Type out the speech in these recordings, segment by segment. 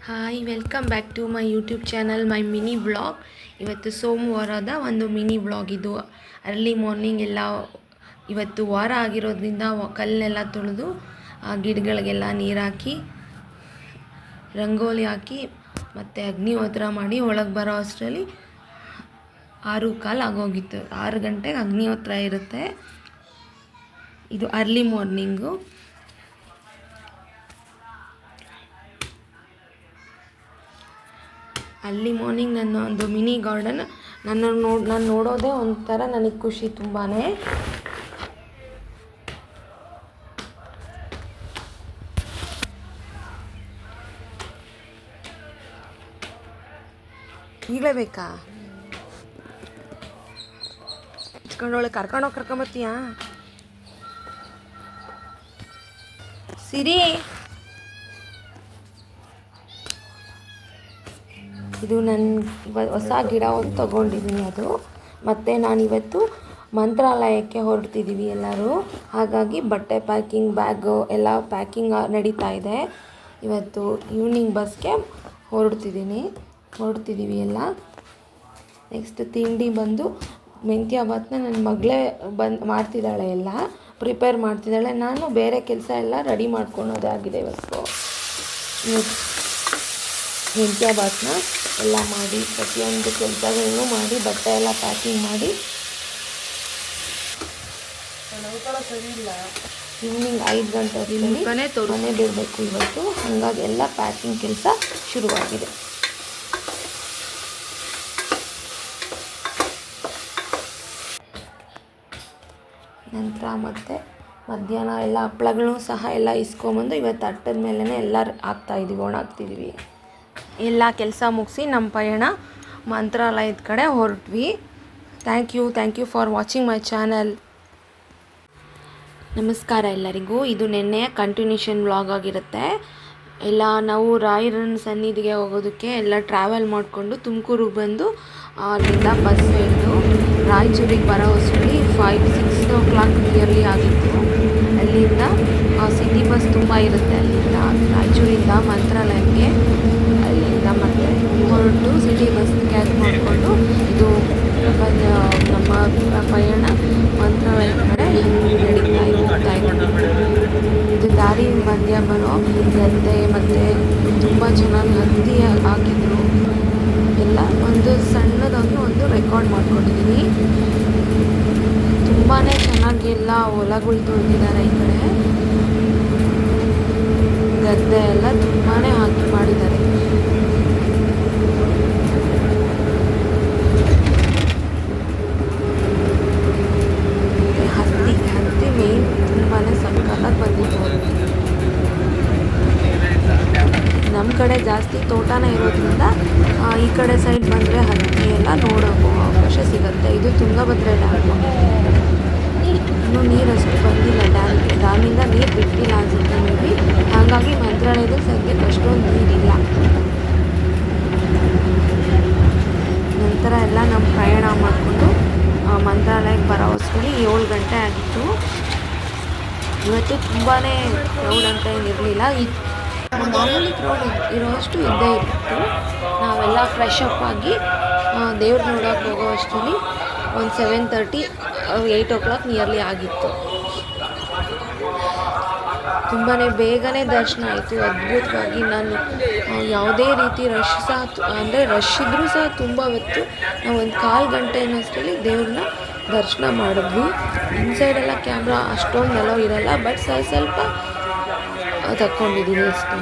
Hi welcome back to my YouTube channel my mini blog. ಇವತ್ತು ಸೋಮವಾರದ ಒಂದು mini blog ಇದು. ಅರ್ಲಿ ಮಾರ್ನಿಂಗ್ ಎಲ್ಲ ಇವತ್ತು ವಾರ ಆಗಿರೋದ್ರಿಂದ ಕಲ್ಲೆಲ್ಲ ತೊಳೆದು ಗಿಡಗಳಿಗೆಲ್ಲ ನೀರು ಹಾಕಿ ರಂಗೋಲಿ ಹಾಕಿ ಮತ್ತು ಅಗ್ನಿಹೋತ್ರ ಮಾಡಿ ಒಳಗೆ ಬರೋ ಅಷ್ಟರಲ್ಲಿ 6:15 ಆಗೋಗಿತ್ತು. 6 ಗಂಟೆಗೆ ಅಗ್ನಿಹೋತ್ರ ಇರುತ್ತೆ. ಇದು ಅರ್ಲಿ ಮಾರ್ನಿಂಗು. ಅಲ್ಲಿ ಮಾರ್ನಿಂಗ್ ನನ್ನ ಒಂದು ಮಿನಿ ಗಾರ್ಡನ್ ನಾನು ನೋಡೋದೇ ಒಂಥರ ನನಗೆ ಖುಷಿ ತುಂಬಾ. ಈಗಲೇ ಬೇಕಾ ಇಟ್ಕೊಂಡೊಳಗೆ ಕರ್ಕೊಂಬತ್ತೀಯಾ ಸಿರಿ? ಇದು ನನ್ನ ಹೊಸ ಗಿಡ ಒಂದು ತೊಗೊಂಡಿದ್ದೀನಿ ಅದು. ಮತ್ತು ನಾನಿವತ್ತು ಮಂತ್ರಾಲಯಕ್ಕೆ ಹೊರಡ್ತಿದ್ದೀವಿ ಎಲ್ಲರೂ. ಹಾಗಾಗಿ ಬಟ್ಟೆ ಪ್ಯಾಕಿಂಗ್, ಬ್ಯಾಗು ಎಲ್ಲ ಪ್ಯಾಕಿಂಗ್ ನಡೀತಾ ಇದೆ. ಇವತ್ತು ಈವ್ನಿಂಗ್ ಬಸ್ಗೆ ಹೊರಡ್ತಿದ್ದೀವಿ ಎಲ್ಲ. ನೆಕ್ಸ್ಟ್ ತಿಂಡಿ ಬಂದು ಮೆಂತ್ಯ ಭಾತ್ನ ನನ್ನ ಮಗಳೇ ಮಾಡ್ತಿದ್ದಾಳೆ, ಎಲ್ಲ ಪ್ರಿಪೇರ್ ಮಾಡ್ತಿದ್ದಾಳೆ. ನಾನು ಬೇರೆ ಕೆಲಸ ಎಲ್ಲ ರೆಡಿ ಮಾಡ್ಕೊಳೋದಾಗಿದೆ. ಇವತ್ತು ಮೆಂತ್ಯ ಭಾತ್ನ ಎಲ್ಲ ಮಾಡಿ ಪ್ರತಿಯೊಂದು ಕೆಲಸಗಳನ್ನು ಮಾಡಿ ಬಟ್ಟೆ ಎಲ್ಲ ಪ್ಯಾಕಿಂಗ್ ಮಾಡಿ ಈವ್ನಿಂಗ್ 5 ಗಂಟೆ ಮನೆ ಬಿಡಬೇಕು ಇವತ್ತು. ಹಾಗಾಗಿ ಎಲ್ಲ ಪ್ಯಾಕಿಂಗ್ ಕೆಲಸ ಶುರುವಾಗಿದೆ. ನಂತರ ಮತ್ತು ಮಧ್ಯಾಹ್ನ ಎಲ್ಲ ಹಪ್ಪಳಗಳನ್ನು ಸಹ ಎಲ್ಲ ಇಸ್ಕೊಂಬಂದು ಇವತ್ತು ಅಟ್ಟದ ಮೇಲೇ ಎಲ್ಲ ಹಾಕ್ತಾಯಿದ್ದೀವಿ, ಒಣಾಕ್ತಿದ್ದೀವಿ. ಎಲ್ಲ ಕೆಲಸ ಮುಗಿಸಿ ನಮ್ಮ ಪಯಣ ಮಂತ್ರಾಲಯದ ಕಡೆ ಹೊರಟ್ವಿ. Thank you for watching my channel. ನಮಸ್ಕಾರ ಎಲ್ಲರಿಗೂ. ಇದು ನೆನ್ನೆಯ ಕಂಟಿನ್ಯೂಷನ್ ವ್ಲಾಗ್ ಆಗಿರುತ್ತೆ. ಎಲ್ಲ ನಾವು ರಾಯರನ ಸನ್ನಿಧಿಗೆ ಹೋಗೋದಕ್ಕೆ ಎಲ್ಲ ಟ್ರಾವೆಲ್ ಮಾಡಿಕೊಂಡು ತುಮಕೂರಿಗೆ ಬಂದು ಅಲ್ಲಿಂದ ಬಸ್ ಹಿಡಿದು ರಾಯಚೂರಿಗೆ ಬರೋ ಅಷ್ಟರಲ್ಲಿ 6 o'clock ನಿಯರ್ಲಿ ಆಗಿತ್ತು. ಅಲ್ಲಿಂದ ಸಿಟಿ ಬಸ್ ತುಂಬ ಇರುತ್ತೆ. ಅಲ್ಲಿಂದ ರಾಯಚೂರಿಂದ ಮಂತ್ರಾಲಯಕ್ಕೆ ಅಲ್ಲಿಂದ ಮತ್ತೆ ಹೊರಟು ಸಿಟಿ ಬಸ್ ಕ್ಯಾಚ್ ಮಾಡಿಕೊಂಡು ಇದು ನಮ್ಮ ಪಯಣ ಮಂತ್ರಾಲಯ ಕಡೆ ನಡೀತಾ ಇತ್ತು. ಇದು ದಾರಿ ಮಧ್ಯ ಬರೋ ಗದ್ದೆ ಮತ್ತು ತುಂಬ ಚೆನ್ನಾಗಿ ಹತ್ತಿ ಹಾಕಿದ್ರು. ಎಲ್ಲ ಒಂದು ಸಣ್ಣದಾಗಿ ಒಂದು ರೆಕಾರ್ಡ್ ಮಾಡ್ಕೊಂಡಿದ್ದೀನಿ. ತುಂಬಾ ಚೆನ್ನಾಗಿ ಎಲ್ಲ ಹೊಲಗಳು ತುಳಿದಿದ್ದಾರೆ. ಈ ಕಡೆ ಗದ್ದೆ ಎಲ್ಲ ತುಂಬಾ ಹಾಕಿ ಮಾಡಿದ್ದಾರೆ. ಹತ್ತಿ ಮೇನ್ ತುಂಬಾ ಸಕ್ಕತ್ತಾಗಿ ಬಂದಿತ್ತು. ನಮ್ಮ ಕಡೆ ಜಾಸ್ತಿ ತೋಟನೇ ಇರೋದ್ರಿಂದ ಈ ಕಡೆ ಸೈಡ್ ಬಂದರೆ ಹತ್ತಿ ಎಲ್ಲ ನೋಡೋಕ್ಕೂ ಅವಕಾಶ ಸಿಗುತ್ತೆ. ಇದು ತುಂಗಭದ್ರಾ ಡ್ಯಾಮು. ಇನ್ನೂ ನೀರಷ್ಟು ಬಂದಿಲ್ಲ ಡ್ಯಾಮಿಂದ ನೀರು ಬಿಟ್ಟಿಲ್ಲ ಅನ್ಸುತ್ತೆ ಮೇ ಬಿ. ಹಾಗಾಗಿ ಮಂತ್ರಾಲಯದಲ್ಲಿ ಸದ್ಯಕ್ಕೆ ಅಷ್ಟೊಂದು ನೀರಿಲ್ಲ. ನಂತರ ಎಲ್ಲ ನಮ್ಮ ಪ್ರಯಾಣ ಮಾಡಿಕೊಂಡು ಮಂತ್ರಾಲಯಕ್ಕೆ ಬರೋ ಅಷ್ಟರಲ್ಲಿ 7 ಗಂಟೆ ಆಗಿತ್ತು. ಇವತ್ತು ತುಂಬಾ ಕ್ರೌಡ್ ಅಂತ ಏನಿರಲಿಲ್ಲ. ಮಾಮೂಲಿ ಕ್ರೌಡ್ ಇರೋಷ್ಟು ಇದ್ದೇ ಇತ್ತು. ನಾವೆಲ್ಲ ಫ್ರೆಶ್ ಅಪ್ ಆಗಿ ದೇವ್ರು ನೋಡೋಕೆ ಹೋಗೋ ಅಷ್ಟರಲ್ಲಿ ಒಂದು 7:30 8 o'clock ನಿಯರ್ಲಿ ಆಗಿತ್ತು. ತುಂಬಾ ಬೇಗನೆ ದರ್ಶನ ಆಯಿತು, ಅದ್ಭುತವಾಗಿ. ನಾನು ಯಾವುದೇ ರೀತಿ ರಶ್ ಇದ್ದರೂ ಸಹ ತುಂಬ ಹೊತ್ತು ನಾವು ಒಂದು 1/4 ಗಂಟೆ ಅನ್ನೋಷ್ಟರಲ್ಲಿ ದೇವ್ರನ್ನ ದರ್ಶನ ಮಾಡಿದ್ವಿ. ಇನ್ಸೈಡೆಲ್ಲ ಕ್ಯಾಮ್ರಾ ಅಷ್ಟೊಂದು ಅಲೋ ಇರಲ್ಲ, ಬಟ್ ಸ್ವಲ್ಪ ತಕ್ಕೊಂಡಿದ್ದೀನಿ ಅಷ್ಟೇ.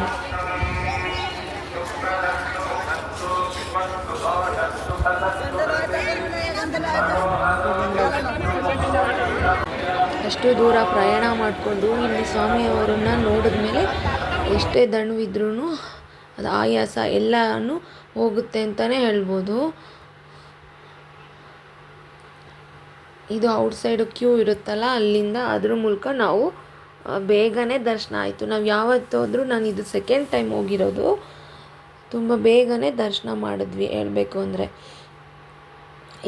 ಅಷ್ಟು ದೂರ ಪ್ರಯಾಣ ಮಾಡಿಕೊಂಡು ಇಲ್ಲಿ ಸ್ವಾಮಿಯವರನ್ನು ನೋಡಿದ್ಮೇಲೆ ಎಷ್ಟೇ ದಣವಿದ್ರೂ ಅದು ಆಯಾಸ ಎಲ್ಲನೂ ಹೋಗುತ್ತೆ ಅಂತಲೇ ಹೇಳ್ಬೋದು. ಇದು ಔಟ್ಸೈಡು ಕ್ಯೂ ಇರುತ್ತಲ್ಲ, ಅಲ್ಲಿಂದ ಅದ್ರ ಮೂಲಕ ನಾವು ಬೇಗನೆ ದರ್ಶನ ಆಯಿತು. ನಾವು ಯಾವತ್ತು ಹೋದರೂ ನಾನು ಇದು 2nd ಟೈಮ್ ಹೋಗಿರೋದು. ತುಂಬ ಬೇಗನೆ ದರ್ಶನ ಮಾಡಿದ್ವಿ ಹೇಳಬೇಕು ಅಂದರೆ.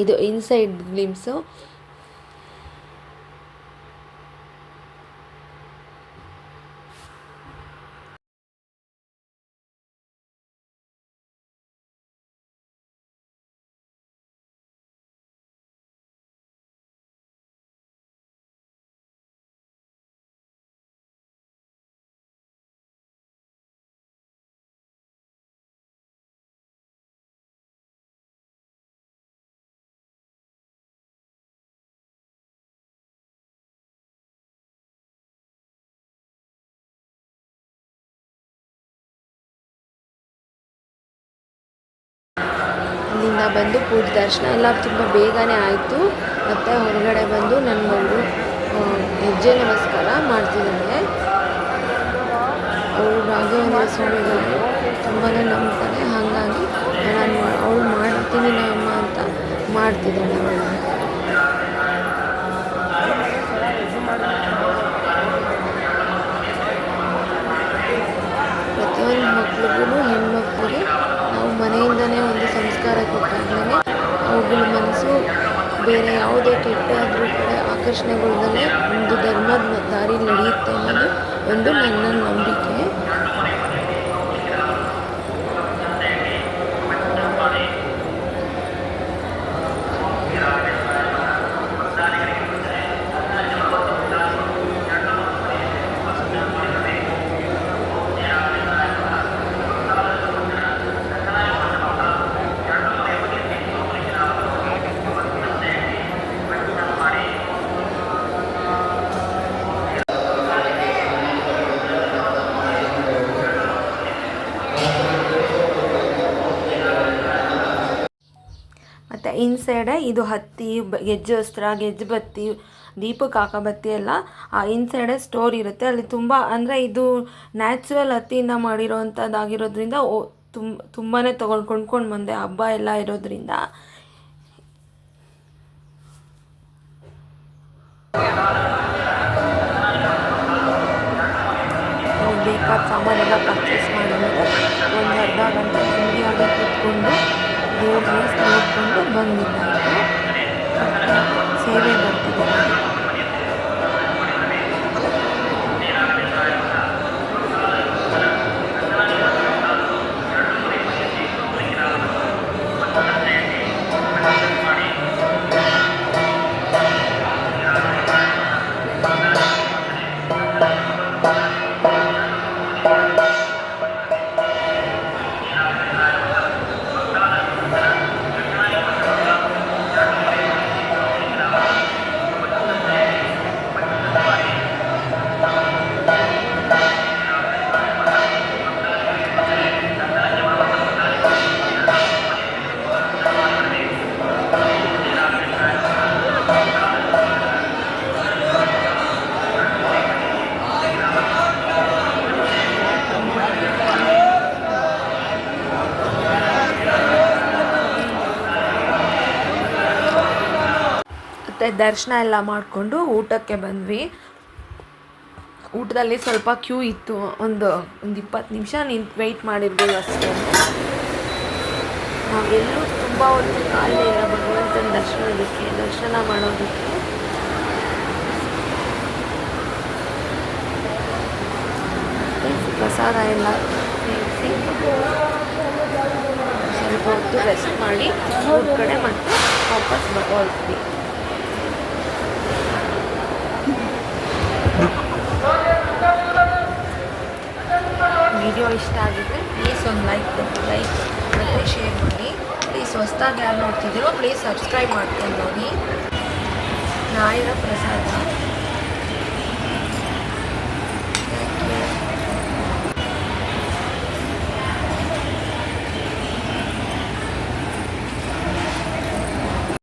ಇದು ಇನ್ಸೈಡ್ ಗ್ಲಿಮ್ಸು. ಅಲ್ಲಿಂದ ಬಂದು ಪೂಜೆ ದರ್ಶನ ಎಲ್ಲ ತುಂಬ ಬೇಗನೆ ಆಯಿತು. ಮತ್ತು ಹೊರಗಡೆ ಬಂದು ನನ್ನ ಮಗಳು ಹೆಜ್ಜೆ ನಮಸ್ಕಾರ ಮಾಡ್ತಿದ್ದಾಳೆ. ಅವಳು ರಾಘವೇಂದ್ರ ಸ್ವಾಮಿಗಳು ತುಂಬಾ ನಂಬ್ತಾರೆ, ಹಾಗಾಗಿ ನಾನು ಅವಳು ಮಾಡ್ತೀನಿ ಅಮ್ಮ ಅಂತ ಮಾಡ್ತಿದ್ದಾಳೆ ಅವಳು. ಪ್ರತಿಯೊಂದು ಮಕ್ಳಿಗೂ ಹೆಣ್ಮಕ್ಳಿಗೆ ನಾವು ಮನೆಯಿಂದನೇ ಒಂದು ಸಂಸ್ಕಾರ ಕೊಟ್ಟಾಗಲೇ ಅವುಗಳ ಮನಸ್ಸು ಬೇರೆ ಯಾವುದೇ ಕೆಟ್ಟಾದರೂ ಕಡೆ ಆಕರ್ಷಣೆಗೊಳ್ದಲೇ ಒಂದು ಧರ್ಮದ ದಾರಿ ನಡೆಯುತ್ತೆ ಅನ್ನೋದು ಒಂದು ನನ್ನ ನಂಬಿಕೆ. ಮತ್ತು ಇನ್ಸೈಡೆ ಇದು ಹತ್ತಿ, ಗೆಜ್ಜೆ ವಸ್ತ್ರ, ಗೆಜ್ಜೆ ಬತ್ತಿ, ದೀಪಕ್ಕೆ ಹಾಕೋ ಬತ್ತಿ ಎಲ್ಲ ಆ ಇನ್ಸೈಡೆ ಸ್ಟೋರ್ ಇರುತ್ತೆ. ಅಲ್ಲಿ ತುಂಬ ಅಂದರೆ ಇದು ನ್ಯಾಚುರಲ್ ಹತ್ತಿಯಿಂದ ಮಾಡಿರೋವಂಥದ್ದಾಗಿರೋದ್ರಿಂದ ತುಂಬಾ ಕೊಂಡ್ಕೊಂಡು ಬಂದೆ ಹಬ್ಬ ಎಲ್ಲ ಇರೋದ್ರಿಂದ. ಬೇಕಾದ ಸಾಮಾನೆಲ್ಲ ಪರ್ಚೇಸ್ ಮಾಡಿದ್ರೆ ಒಂದು ಅರ್ಧ ಗಂಟೆ ನೆಮ್ಮದಿಯಾಗಿ ಕೂತ್ಕೊಂಡು ದೇವ್ರನ್ನ ನೋಡಿಕೊಂಡು ಬಂದಿದ್ದಾಯಿತು. ಸೇವೆ ಬರ್ತಿದ್ದಾರೆ. ಮತ್ತು ದರ್ಶನ ಎಲ್ಲ ಮಾಡಿಕೊಂಡು ಊಟಕ್ಕೆ ಬಂದ್ವಿ. ಊಟದಲ್ಲಿ ಸ್ವಲ್ಪ ಕ್ಯೂ ಇತ್ತು. ಒಂದು 20 ನಿಮಿಷ ವೆಯ್ಟ್ ಮಾಡಿರ್ಬೋದು ಅಷ್ಟೇ. ನಾವೆಲ್ಲೂ ತುಂಬ ಹೊತ್ತು ಕಾಲೇ ಇಲ್ಲ ಭಗವಂತನ ದರ್ಶನ ಮಾಡೋದಕ್ಕೆ. ಪ್ರಸಾದ ಎಲ್ಲ ಸೇರಿಸಿ ಸ್ವಲ್ಪ ಹೊತ್ತು ರೆಸ್ಟ್ ಮಾಡಿ ಊರ ಕಡೆ ಮತ್ತೆ ವಾಪಸ್ ಹೊರಟ್ವಿ. ವಿಡಿಯೋ ಇಷ್ಟ ಆಗಿದ್ರೆ ಪ್ಲೀಸ್ ಒಂದು ಲೈಕ್ ಮತ್ತು ಶೇರ್ ಮಾಡಿ. ಪ್ಲೀಸ್ ಹೊಸ್ದಾಗಿ ಯಾರು ನೋಡ್ತಿದ್ದೀರೋ ಪ್ಲೀಸ್ ಸಬ್ಸ್ಕ್ರೈಬ್ ಮಾಡ್ಕೊಂಡು ನೋಡಿ. ನಾಯಿರ ಪ್ರಸಾದ